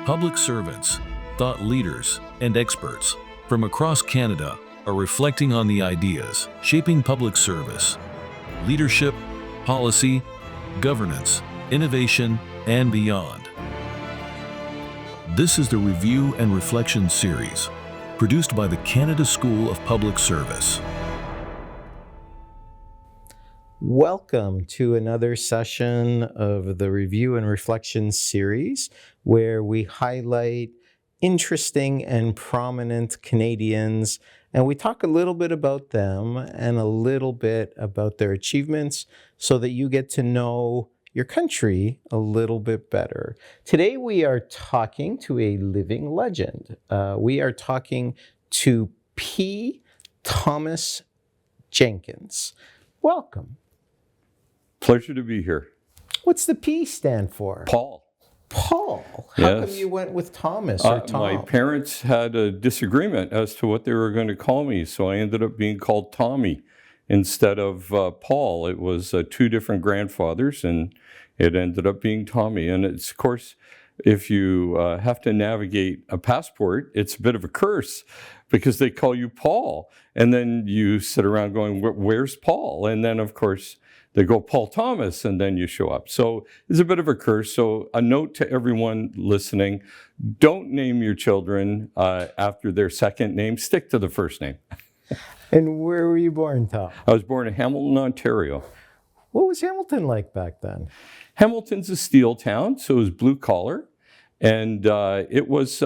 Public servants, thought leaders, and experts from across Canada are reflecting on the ideas shaping public service, leadership, policy, governance, innovation, and beyond. This is the Review and Reflection series, produced by the Canada School of Public Service. Welcome to another session of the Review and Reflection series, where we highlight interesting and prominent Canadians, and we talk a little bit about them and a little bit about their achievements so that you get to know your country a little bit better. Today we are talking to a living legend. We are talking to P. Thomas Jenkins. Welcome. Pleasure to be here. What's the P stand for? Paul. Paul. How Yes. come you went with Thomas or Tom? My parents had a disagreement as to what they were going to call me, so I ended up being called Tommy instead of Paul. It was two different grandfathers, and it ended up being Tommy. And it's, of course, if you have to navigate a passport, it's a bit of a curse because they call you Paul. And then you sit around going, where's Paul? And then, of course, they go Paul Thomas, and then you show up. So it's a bit of a curse. So a note to everyone listening, don't name your children after their second name. Stick to the first name. And where were you born, Tom? I was born in Hamilton, Ontario. What was Hamilton like back then? Hamilton's a steel town, so it was blue collar. And it was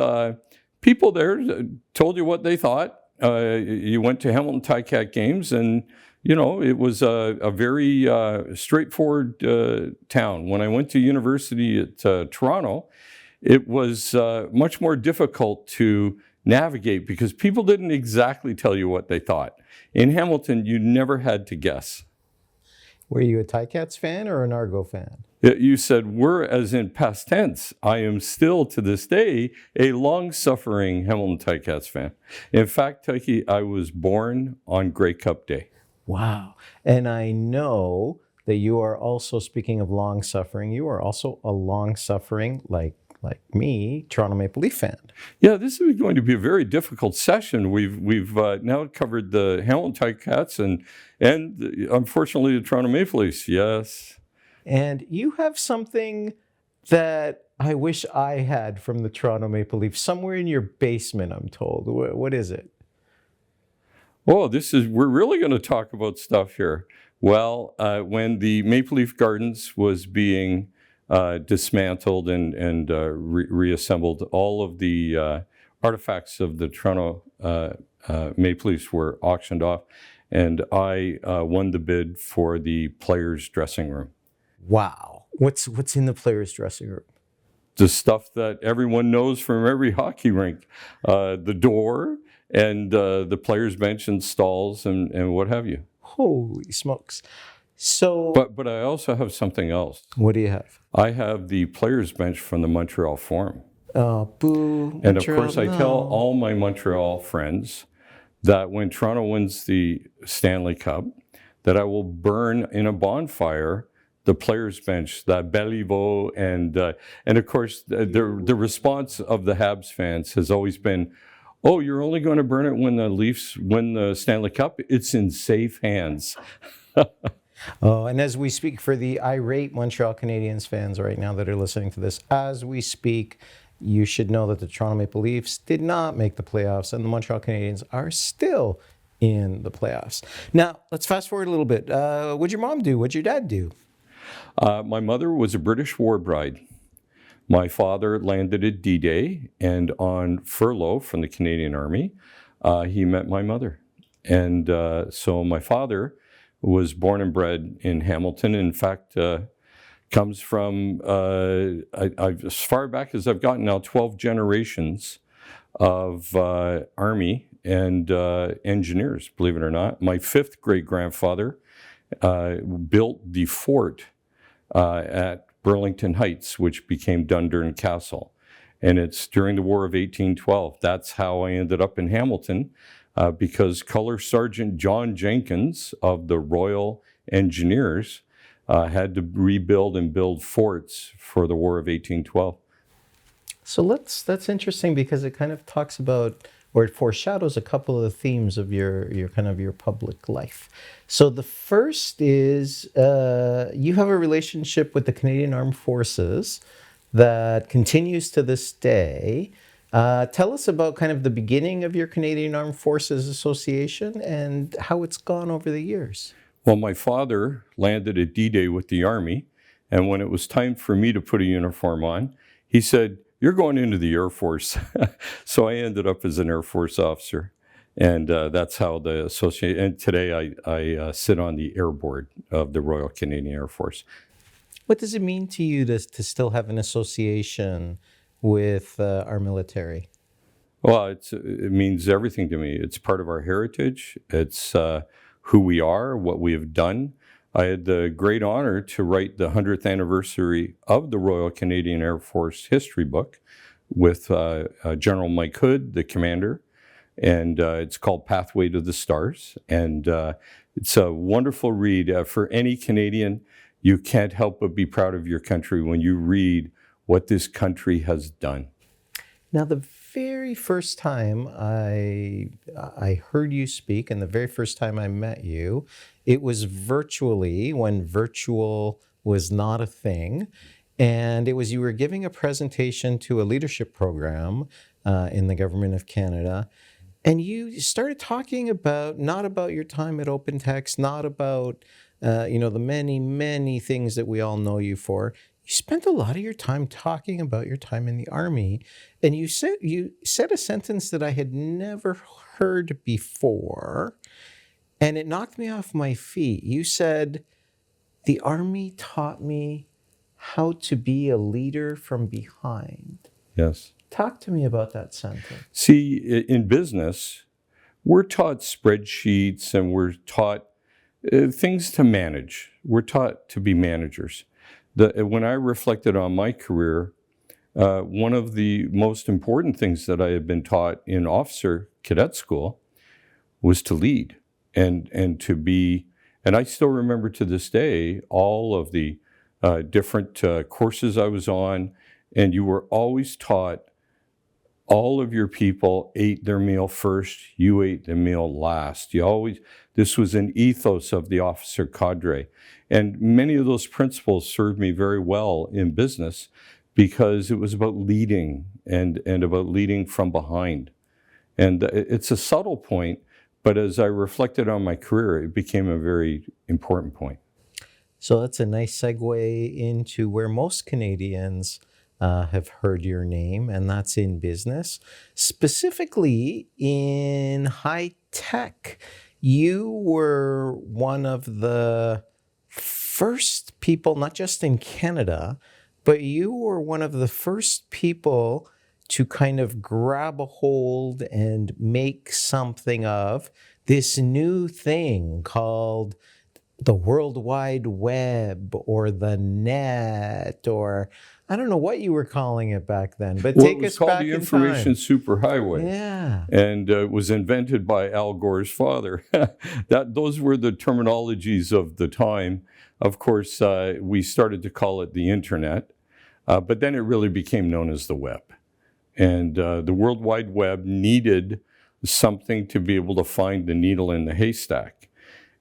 people there told you what they thought. You went to Hamilton Ticat games, and you know, it was a very straightforward town. When I went to university at Toronto, it was much more difficult to navigate because people didn't exactly tell you what they thought. In Hamilton, you never had to guess. Were you a Ticats fan or an Argo fan? You said "were" as in past tense. I am still, to this day, a long-suffering Hamilton Ticats fan. In fact, Tikey, I was born on Grey Cup Day. Wow. And I know that you are also, speaking of long-suffering, you are also a long-suffering, like me, Toronto Maple Leaf fan. Yeah, this is going to be a very difficult session. We've now covered the Hamilton Ticats and unfortunately the Toronto Maple Leafs. Yes. And you have something that I wish I had from the Toronto Maple Leafs somewhere in your basement, I'm told. What is it? Oh, we're really going to talk about stuff here. Well, when the Maple Leaf Gardens was being dismantled and reassembled, all of the artifacts of the Toronto Maple Leafs were auctioned off, and I won the bid for the players' dressing room. Wow. What's in the players' dressing room? The stuff that everyone knows from every hockey rink, the door, and the players' bench and stalls and what have you. Holy smokes. So, But I also have something else. what do you have? I have the players' bench from the Montreal Forum. Oh, boo. And of Montreal, course, I no. tell all my Montreal friends that when Toronto wins the Stanley Cup, that I will burn in a bonfire the players' bench, that Beliveau, and of course, the response of the Habs fans has always been, oh, you're only going to burn it when the Leafs win the Stanley Cup? It's in safe hands. Oh, and as we speak, for the irate Montreal Canadiens fans right now that are listening to this, as we speak, you should know that the Toronto Maple Leafs did not make the playoffs, and the Montreal Canadiens are still in the playoffs. Now, let's fast forward a little bit. What'd your mom do? What'd your dad do? My mother was a British war bride. My father landed at D-Day, and on furlough from the Canadian Army, he met my mother. And so my father was born and bred in Hamilton. In fact, comes from, as far back as I've gotten now, 12 generations of Army and engineers, believe it or not. My fifth great-grandfather built the fort at Burlington Heights, which became Dundurn Castle. And it's during the War of 1812. That's how I ended up in Hamilton, because Color Sergeant John Jenkins of the Royal Engineers had to rebuild and build forts for the War of 1812. So that's interesting because it kind of talks about, or it foreshadows a couple of the themes of your kind of your public life. So the first is you have a relationship with the Canadian Armed Forces that continues to this day. Tell us about kind of the beginning of your Canadian Armed Forces Association and how it's gone over the years. Well, my father landed at D-Day with the Army, and when it was time for me to put a uniform on, he said, "You're going into the Air Force." So I ended up as an Air Force officer, and that's how the association. And today I sit on the Air Board of the Royal Canadian Air Force. What does it mean to you to still have an association with our military? Well, it means everything to me. It's part of our heritage. It's who we are, what we have done. I had the great honor to write the 100th anniversary of the Royal Canadian Air Force history book with General Mike Hood, the commander, and it's called Pathway to the Stars. And it's a wonderful read. For any Canadian, you can't help but be proud of your country when you read what this country has done. Now, the very first time I heard you speak, and the very first time I met you, it was virtually, when virtual was not a thing. And it was, you were giving a presentation to a leadership program in the Government of Canada. And you started talking about, not about your time at OpenText, not about, the many, many things that we all know you for. You spent a lot of your time talking about your time in the Army, and you said a sentence that I had never heard before, and it knocked me off my feet. You said, "The Army taught me how to be a leader from behind." Yes. Talk to me about that sentence. See, in business, we're taught spreadsheets and we're taught things to manage. We're taught to be managers. When I reflected on my career, one of the most important things that I had been taught in officer cadet school was to lead and to be, and I still remember to this day all of the different courses I was on, and you were always taught all of your people ate their meal first, you ate the meal last. This was an ethos of the officer cadre. And many of those principles served me very well in business because it was about leading and about leading from behind. And it's a subtle point, but as I reflected on my career, it became a very important point. So that's a nice segue into where most Canadians have heard your name, and that's in business, specifically in high tech. You were one of the first people, not just in Canada, but you were one of the first people to kind of grab a hold and make something of this new thing called the World Wide Web or the net, or I don't know what you were calling it back then, but take us back in time. It was called the Information Superhighway. Yeah. And it was invented by Al Gore's father. Those were the terminologies of the time. Of course, we started to call it the internet, but then it really became known as the web. And the World Wide Web needed something to be able to find the needle in the haystack.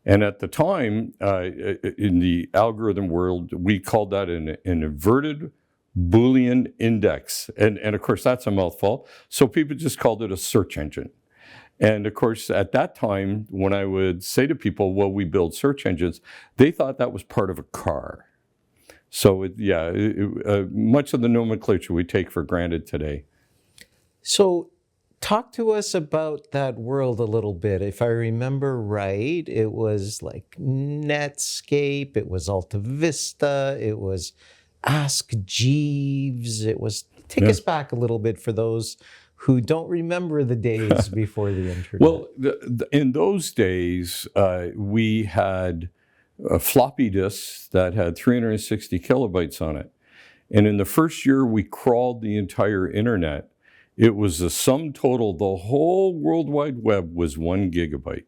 And at the time, in the algorithm world, we called that an inverted Boolean index. And of course, that's a mouthful. So people just called it a search engine. And of course, at that time, when I would say to people, well, we build search engines, they thought that was part of a car. So much of the nomenclature we take for granted today. So talk to us about that world a little bit. If I remember right, it was like Netscape, it was Alta Vista, it was Ask Jeeves. It was, take us back a little bit for those who don't remember the days before the internet. Well, in those days, we had floppy disks that had 360 kilobytes on it. And in the first year we crawled the entire internet, it was the sum total, the whole World Wide Web was 1 gigabyte.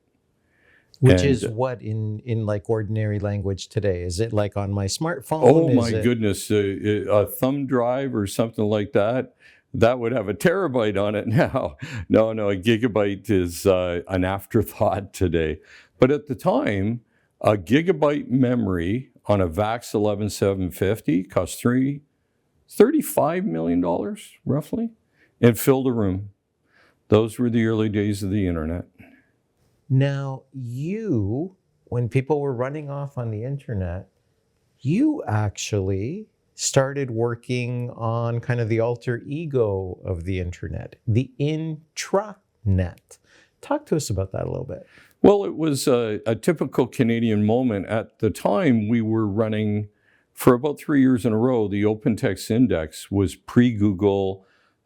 Which is what in like ordinary language today? Is it like on my smartphone? Oh my goodness, a thumb drive or something like that that would have a terabyte on it now. No, a gigabyte is an afterthought today. But at the time, a gigabyte memory on a VAX 11750 cost $35 million, roughly, and filled a room. Those were the early days of the internet. Now, when people were running off on the internet, you actually started working on kind of the alter ego of the internet, the intranet. Talk to us about that a little bit. Well, it was a typical Canadian moment. At the time, we were running, for about 3 years in a row, the OpenText index was pre-Google,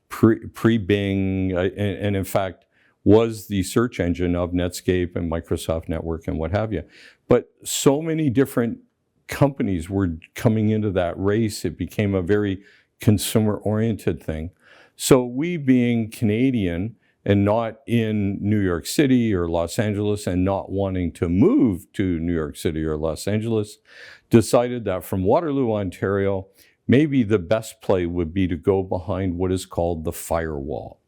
pre-Bing, and in fact, was the search engine of Netscape and Microsoft Network and what have you. But so many different companies were coming into that race, it became a very consumer-oriented thing. So we, being Canadian and not in New York City or Los Angeles and not wanting to move to New York City or Los Angeles, decided that from Waterloo, Ontario, maybe the best play would be to go behind what is called the firewall,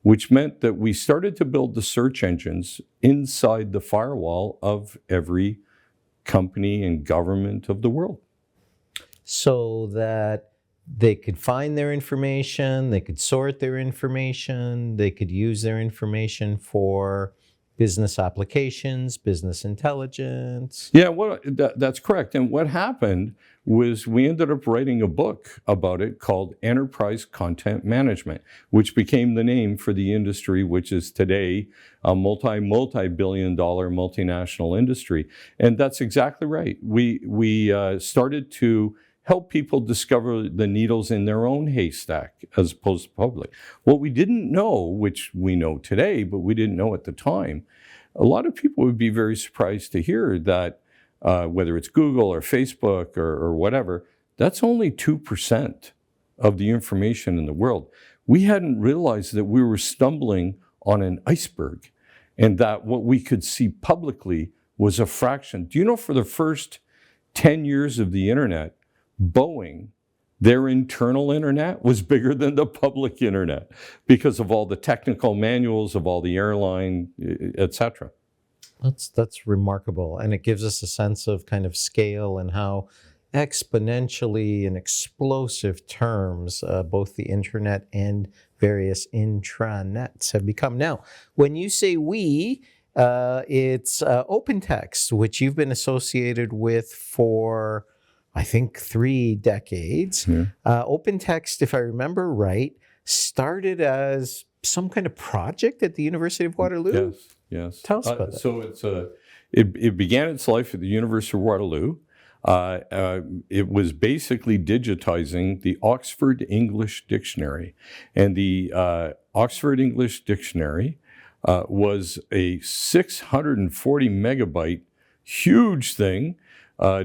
which meant that we started to build the search engines inside the firewall of every company and government of the world. So that they could find their information, they could sort their information, they could use their information for business applications, business intelligence. Yeah, that's correct. And what happened was we ended up writing a book about it called Enterprise Content Management, which became the name for the industry, which is today a multi-billion dollar multinational industry. And that's exactly right. We started to help people discover the needles in their own haystack as opposed to public. What we didn't know, which we know today, but we didn't know at the time, a lot of people would be very surprised to hear that whether it's Google or Facebook or whatever, that's only 2% of the information in the world. We hadn't realized that we were stumbling on an iceberg and that what we could see publicly was a fraction. Do you know, for the first 10 years of the internet, Boeing, their internal internet was bigger than the public internet because of all the technical manuals of all the airline, etc. That's remarkable. And it gives us a sense of kind of scale and how exponentially in explosive terms both the internet and various intranets have become. Now, when you say we, it's OpenText, which you've been associated with for, I think, 3 decades. Yeah. OpenText, if I remember right, started as some kind of project at the University of Waterloo. Yes. Tell us about that. So it began its life at the University of Waterloo. It was basically digitizing the Oxford English Dictionary. And the Oxford English Dictionary was a 640 megabyte huge thing,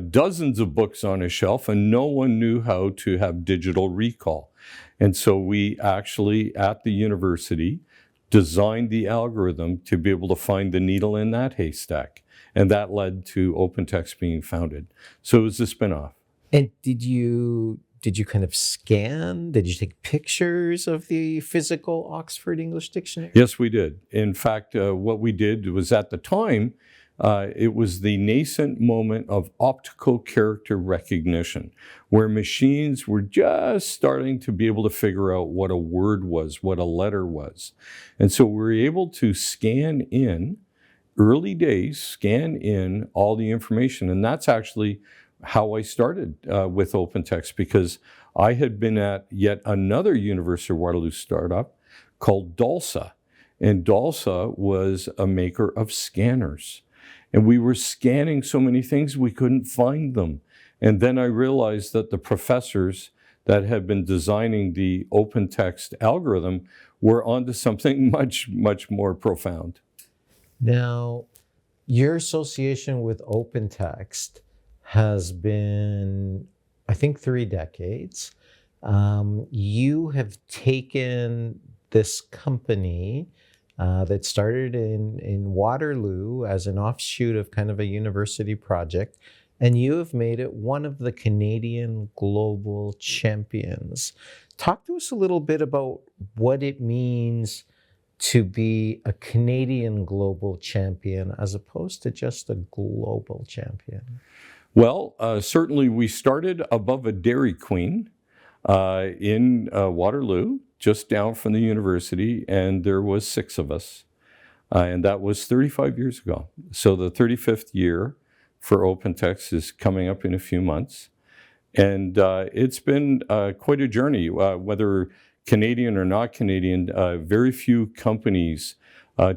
dozens of books on a shelf, and no one knew how to have digital recall. And so we actually, at the university, designed the algorithm to be able to find the needle in that haystack. And that led to OpenText being founded. So it was a spinoff. And did you kind of scan? Did you take pictures of the physical Oxford English Dictionary? Yes, we did. In fact, what we did was, at the time, it was the nascent moment of optical character recognition, where machines were just starting to be able to figure out what a word was, what a letter was. And so we were able to scan in, early days, scan in all the information. And that's actually how I started with OpenText, because I had been at yet another University of Waterloo startup called DALSA. And DALSA was a maker of scanners. And we were scanning so many things, we couldn't find them. And then I realized that the professors that had been designing the OpenText algorithm were onto something much, much more profound. Now, your association with OpenText has been, I think, 3 decades. You have taken this company that started in Waterloo as an offshoot of kind of a university project, and you have made it one of the Canadian global champions. Talk to us a little bit about what it means to be a Canadian global champion as opposed to just a global champion. Well, certainly we started above a Dairy Queen in Waterloo, just down from the university, and there was 6 of us. And that was 35 years ago. So the 35th year for OpenText is coming up in a few months. And it's been quite a journey, whether Canadian or not Canadian. Very few companies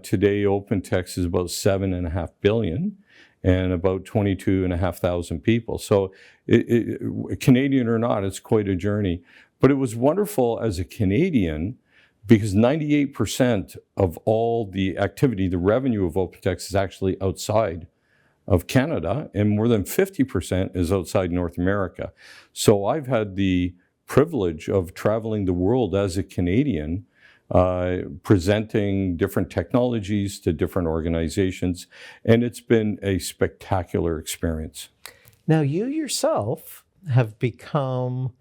today. OpenText is about $7.5 billion and about 22,500 people. So Canadian or not, it's quite a journey. But it was wonderful as a Canadian because 98% of all the activity, the revenue of OpenText is actually outside of Canada, and more than 50% is outside North America. So I've had the privilege of traveling the world as a Canadian, presenting different technologies to different organizations, and it's been a spectacular experience. Now, you yourself have become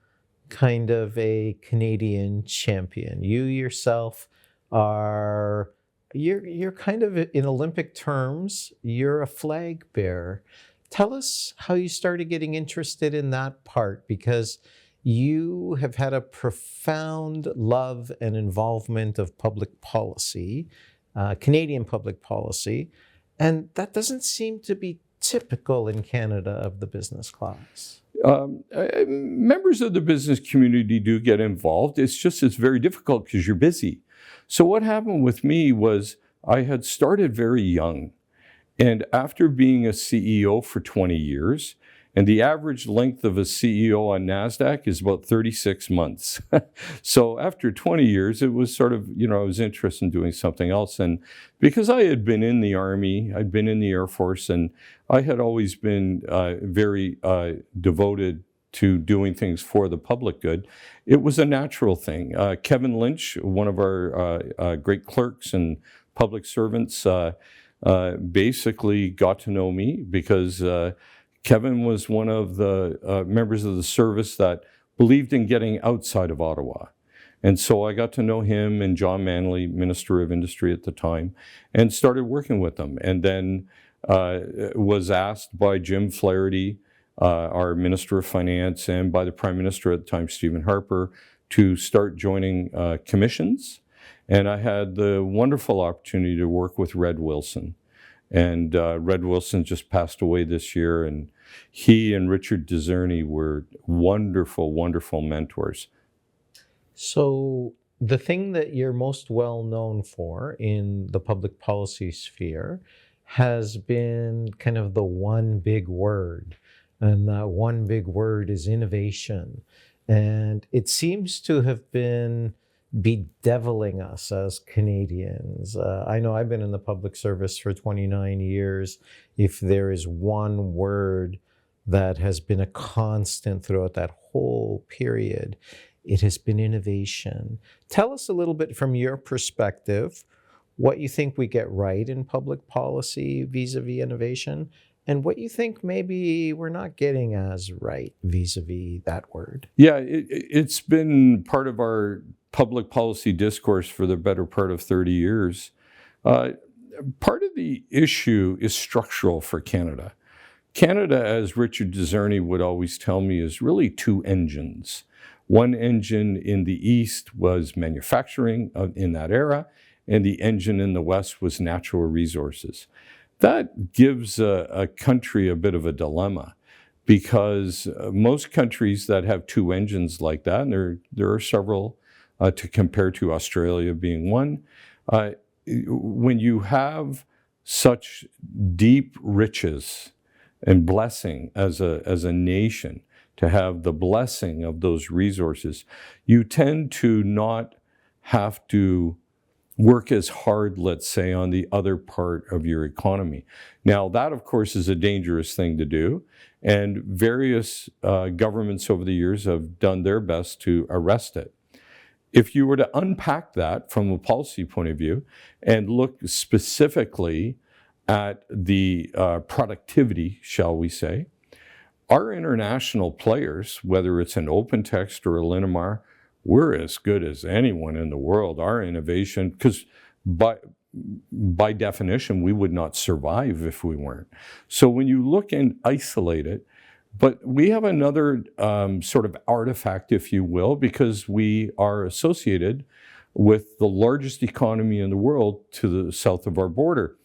kind of a Canadian champion. You yourself are, you're kind of, in Olympic terms, you're a flag bearer. Tell us how you started getting interested in that part, because you have had a profound love and involvement of public policy, Canadian public policy, and that doesn't seem to be typical in Canada of the business class. Members of the business community do get involved. It's very difficult because you're busy. So what happened with me was I had started very young. And after being a CEO for 20 years, and the average length of a CEO on NASDAQ is about 36 months. So after 20 years, it was sort of, I was interested in doing something else. And because I had been in the Army, I'd been in the Air Force, and I had always been very devoted to doing things for the public good, it was a natural thing. Kevin Lynch, one of our great clerks and public servants, basically got to know me because Kevin was one of the members of the service that believed in getting outside of Ottawa. And so I got to know him and John Manley, Minister of Industry at the time, and started working with them. And then was asked by Jim Flaherty, our Minister of Finance, and by the Prime Minister at the time, Stephen Harper, to start joining commissions. And I had the wonderful opportunity to work with Red Wilson. And Red Wilson just passed away this year, and he and Richard Dzerny were wonderful, wonderful mentors. So the thing that you're most well known for in the public policy sphere has been kind of the one big word, and that one big word is innovation. And it seems to have been bedeviling us as Canadians. I know I've been in the public service for 29 years. If there is one word that has been a constant throughout that whole period, it has been innovation. Tell us a little bit from your perspective what you think we get right in public policy vis-a-vis innovation, and what you think maybe we're not getting as right vis-a-vis that word. Yeah, it's been part of our public policy discourse for the better part of 30 years. Part of the issue is structural for Canada. Canada, as Richard Dzerny would always tell me, is really 2 engines. One engine in the East was manufacturing in that era, and the engine in the West was natural resources. That gives a country a bit of a dilemma, because most countries that have 2 engines like that, and there are several to compare to, Australia being one, when you have such deep riches and blessing as a nation, to have the blessing of those resources, you tend to not have to work as hard, let's say, on the other part of your economy. Now, that, of course, is a dangerous thing to do, and various governments over the years have done their best to arrest it. If you were to unpack that from a policy point of view and look specifically at the productivity, shall we say, our international players, whether it's an OpenText or a Linamar, we're as good as anyone in the world. Our innovation, because by definition, we would not survive if we weren't. So when you look and isolate it, but we have another sort of artifact, if you will, because we are associated with the largest economy in the world to the south of our border.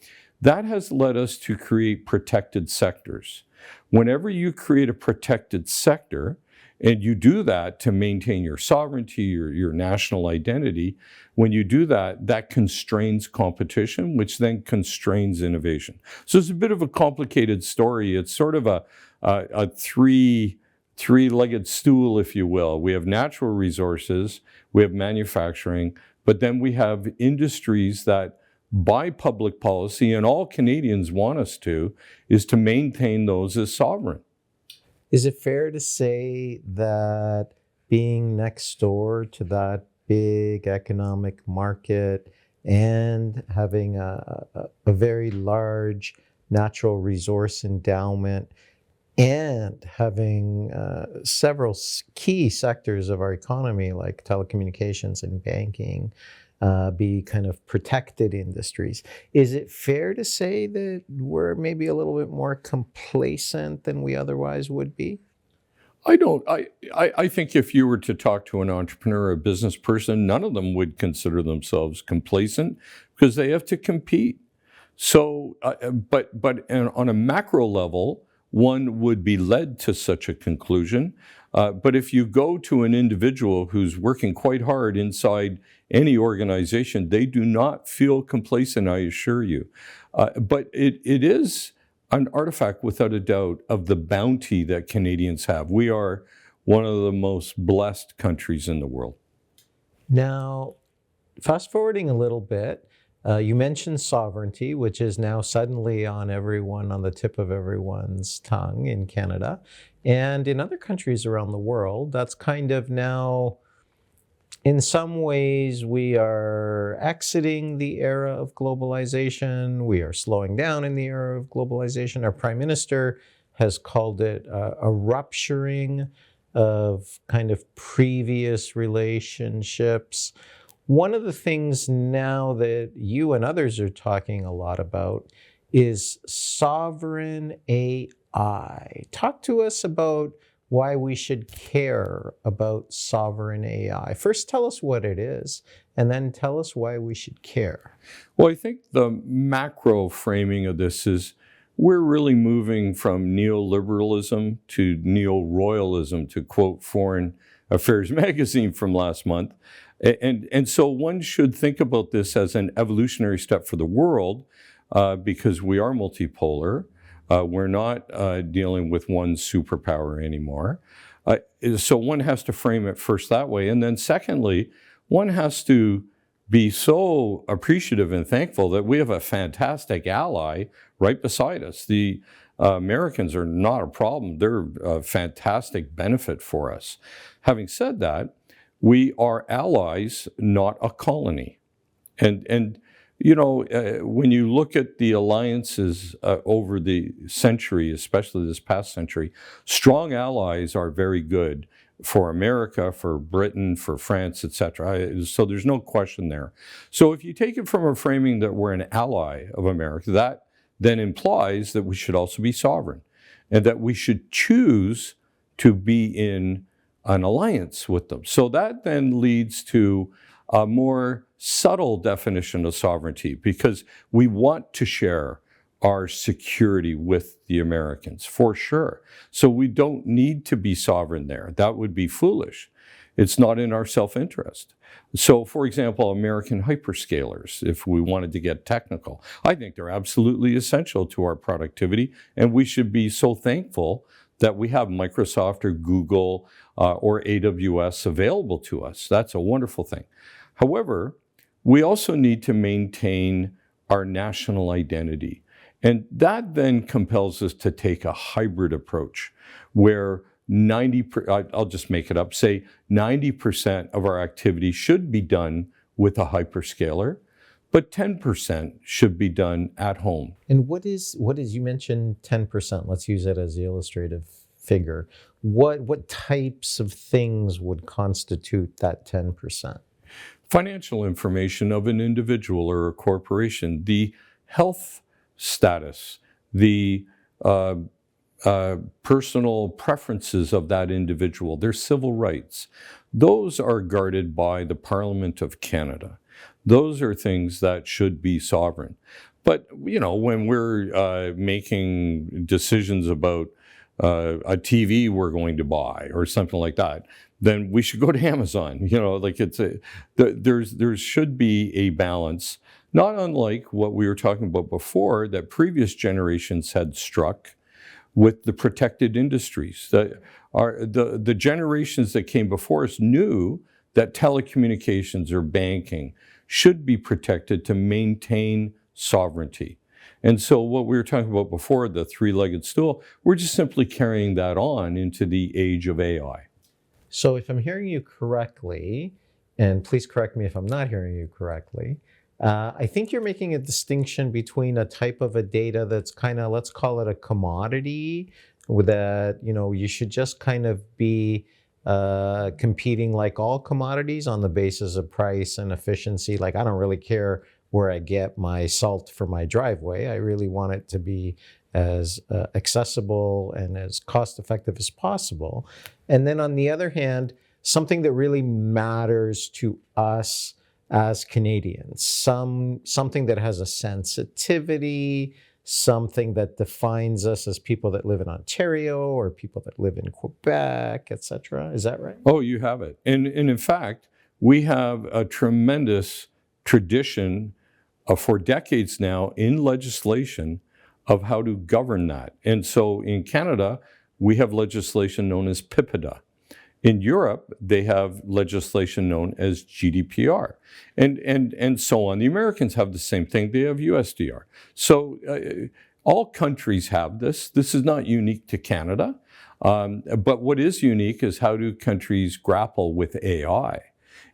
That has led us to create protected sectors. Whenever you create a protected sector, and you do that to maintain your sovereignty, your national identity, when you do that, that constrains competition, which then constrains innovation. So it's a bit of a complicated story. It's sort of a three-legged stool, if you will. We have natural resources, we have manufacturing, but then we have industries that by public policy, and all Canadians want us to, is to maintain those as sovereign. Is it fair to say that being next door to that big economic market and having a very large natural resource endowment and having several key sectors of our economy like telecommunications and banking be kind of protected industries. Is it fair to say that we're maybe a little bit more complacent than we otherwise would be? I think if you were to talk to an entrepreneur or a business person, none of them would consider themselves complacent because they have to compete. So, but on a macro level, one would be led to such a conclusion. But if you go to an individual who's working quite hard inside any organization, they do not feel complacent, I assure you. But it is an artifact, without a doubt, of the bounty that Canadians have. We are one of the most blessed countries in the world. Now, fast forwarding a little bit, you mentioned sovereignty, which is now suddenly on the tip of everyone's tongue in Canada. And in other countries around the world, that's kind of now, in some ways, we are exiting the era of globalization. We are slowing down in the era of globalization. Our Prime Minister has called it a rupturing of kind of previous relationships. One of the things now that you and others are talking a lot about is sovereign AI. Talk to us about why we should care about sovereign AI. First, tell us what it is, and then tell us why we should care. Well, I think the macro framing of this is we're really moving from neoliberalism to neo-royalism, to quote Foreign Affairs magazine from last month. And so one should think about this as an evolutionary step for the world because we are multipolar. We're not dealing with one superpower anymore. So one has to frame it first that way. And then secondly, one has to be so appreciative and thankful that we have a fantastic ally right beside us. The Americans are not a problem. They're a fantastic benefit for us. Having said that, we are allies, not a colony. And you know, when you look at the alliances over the century, especially this past century, strong allies are very good for America, for Britain, for France, etc. So there's no question there. So if you take it from a framing that we're an ally of America, that then implies that we should also be sovereign and that we should choose to be in an alliance with them. So that then leads to a more subtle definition of sovereignty because we want to share our security with the Americans, for sure. So we don't need to be sovereign there. That would be foolish. It's not in our self-interest. So, for example, American hyperscalers, if we wanted to get technical, I think they're absolutely essential to our productivity, and we should be so thankful that we have Microsoft or Google or AWS available to us. That's a wonderful thing. However, we also need to maintain our national identity. And that then compels us to take a hybrid approach where I'll just make it up, say 90% of our activity should be done with a hyperscaler, but 10% should be done at home. And what is you mentioned 10%. Let's use it as the illustrative figure. What types of things would constitute that 10%? Financial information of an individual or a corporation, the health status, the personal preferences of that individual, their civil rights. Those are guarded by the Parliament of Canada. Those are things that should be sovereign. But, when we're making decisions about a TV we're going to buy or something like that, then we should go to Amazon. There should be a balance, not unlike what we were talking about before that previous generations had struck with the protected industries. The generations that came before us knew that telecommunications or banking should be protected to maintain sovereignty. And so what we were talking about before, the three-legged stool, we're just simply carrying that on into the age of AI. So if I'm hearing you correctly, and please correct me if I'm not hearing you correctly, I think you're making a distinction between a type of a data that's kind of, let's call it a commodity, that, you should just kind of be competing like all commodities on the basis of price and efficiency. Like, I don't really care where I get my salt for my driveway. I really want it to be as accessible and as cost effective as possible. And then on the other hand, something that really matters to us as Canadians, something that has a sensitivity, something that defines us as people that live in Ontario or people that live in Quebec, etc. Is that right? Oh, you have it. And in fact, we have a tremendous tradition for decades now in legislation of how to govern that. And so in Canada, we have legislation known as PIPEDA. In Europe, they have legislation known as GDPR, and so on. The Americans have the same thing. They have USDR. So all countries have this. This is not unique to Canada. But what is unique is how do countries grapple with AI?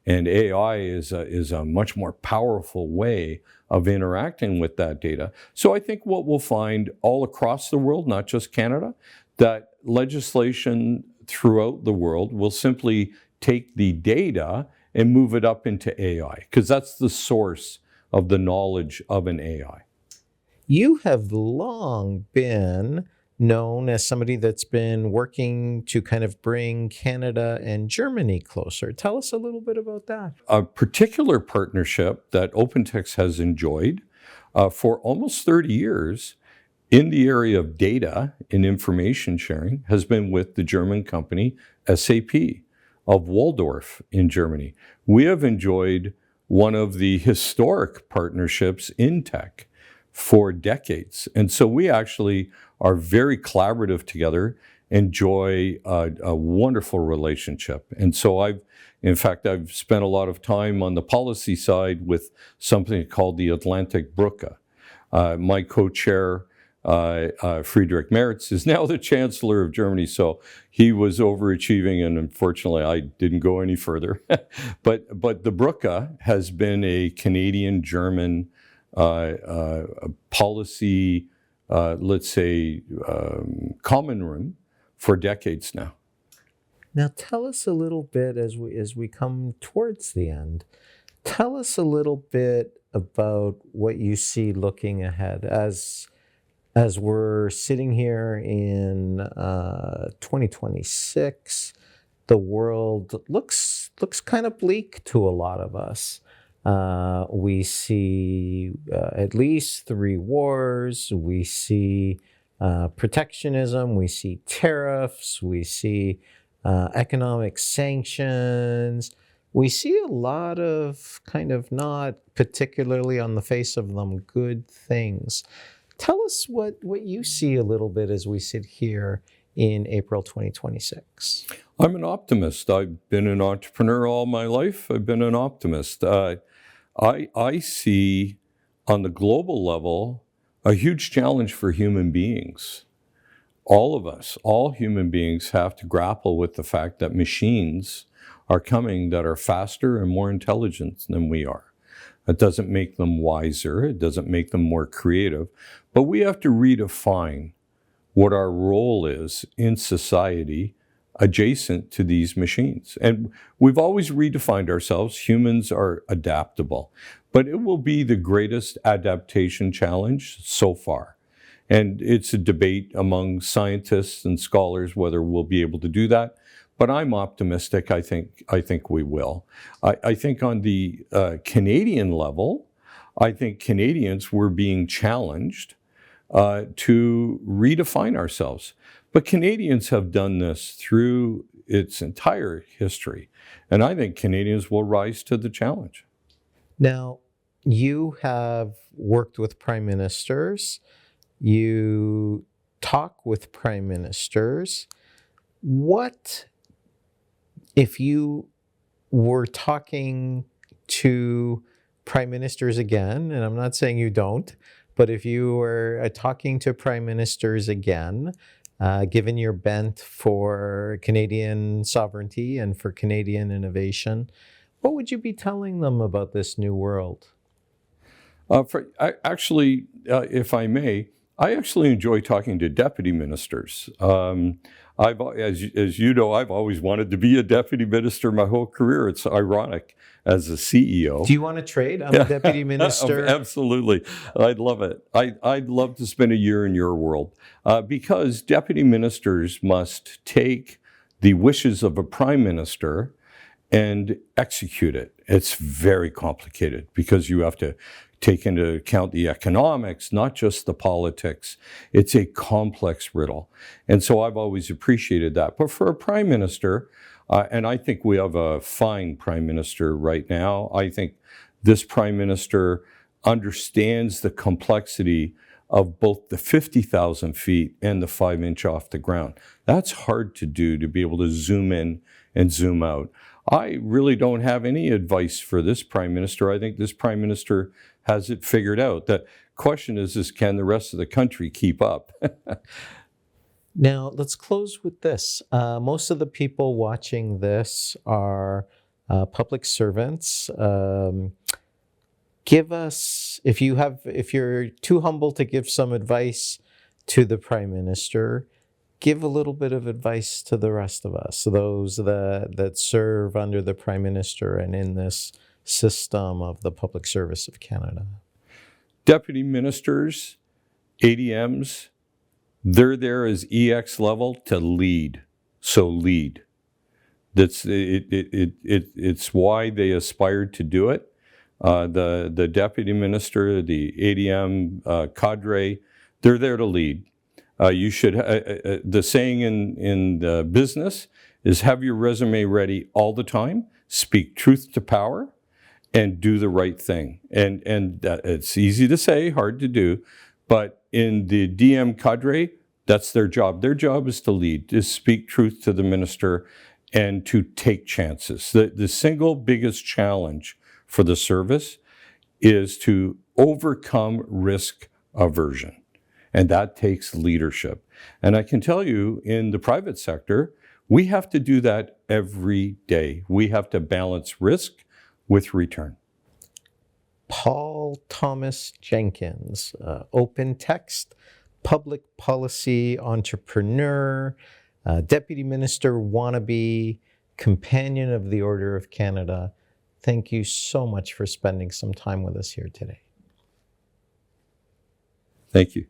And AI is a much more powerful way of interacting with that data. So I think what we'll find all across the world, not just Canada, that legislation throughout the world will simply take the data and move it up into AI, because that's the source of the knowledge of an AI. You have long been known as somebody that's been working to kind of bring Canada and Germany closer. Tell us a little bit about that. A particular partnership that OpenText has enjoyed for almost 30 years in the area of data and information sharing has been with the German company SAP of Waldorf in Germany. We have enjoyed one of the historic partnerships in tech for decades. And so we actually are very collaborative together, enjoy a wonderful relationship. And so I've spent a lot of time on the policy side with something called the Atlantic Brücke. My co-chair, Friedrich Merz, is now the Chancellor of Germany, so he was overachieving, and unfortunately I didn't go any further. but the Brücke has been a Canadian-German policy, let's say, common room for decades now. Now tell us a little bit as we come towards the end. Tell us a little bit about what you see looking ahead as we're sitting here in 2026. The world looks kind of bleak to a lot of us. We see at least 3 wars. We see protectionism. We see tariffs. We see economic sanctions. We see a lot of kind of not particularly on the face of them good things. Tell us what you see a little bit as we sit here in April 2026. I'm an optimist. I've been an entrepreneur all my life. I've been an optimist. I see on the global level a huge challenge for human beings. All of us, all human beings have to grapple with the fact that machines are coming that are faster and more intelligent than we are. It doesn't make them wiser. It doesn't make them more creative. But we have to redefine what our role is in society adjacent to these machines. And we've always redefined ourselves. Humans are adaptable, but it will be the greatest adaptation challenge so far. And it's a debate among scientists and scholars whether we'll be able to do that. But I'm optimistic. I think we will. I think on the Canadian level, I think Canadians were being challenged to redefine ourselves. But Canadians have done this through its entire history. And I think Canadians will rise to the challenge. Now, you have worked with prime ministers. You talk with prime ministers. What, if you were talking to prime ministers again, and I'm not saying you don't, but if you were talking to prime ministers again, given your bent for Canadian sovereignty and for Canadian innovation, what would you be telling them about this new world? If I may, I actually enjoy talking to deputy ministers. As you know, I've always wanted to be a deputy minister my whole career. It's ironic as a CEO. Do you want to trade? I'm a deputy minister. Absolutely. I'd love it. I'd love to spend a year in your world because deputy ministers must take the wishes of a prime minister and execute it. It's very complicated because you have to take into account the economics, not just the politics. It's a complex riddle. And so I've always appreciated that. But for a prime minister, and I think we have a fine prime minister right now, I think this prime minister understands the complexity of both the 50,000 feet and the 5-inch off the ground. That's hard to do, to be able to zoom in and zoom out. I really don't have any advice for this prime minister. I think this prime minister has it figured out. The question is can the rest of the country keep up? Now, let's close with this. Most of the people watching this are public servants. Give us, if you're too humble to give some advice to the prime minister, give a little bit of advice to the rest of us, those that serve under the prime minister and in this system of the public service of Canada. Deputy ministers, ADMs, they're there as EX level to lead. So lead. It's why they aspired to do it. The deputy minister, the ADM cadre, they're there to lead. You should. The saying in the business is have your resume ready all the time. Speak truth to power, and do the right thing. And it's easy to say, hard to do. But in the DM cadre, that's their job. Their job is to lead, to speak truth to the minister, and to take chances. The single biggest challenge for the service is to overcome risk aversion. And that takes leadership. And I can tell you, in the private sector, we have to do that every day. We have to balance risk with return. Paul Thomas Jenkins, OpenText, public policy entrepreneur, deputy minister wannabe, companion of the Order of Canada. Thank you so much for spending some time with us here today. Thank you.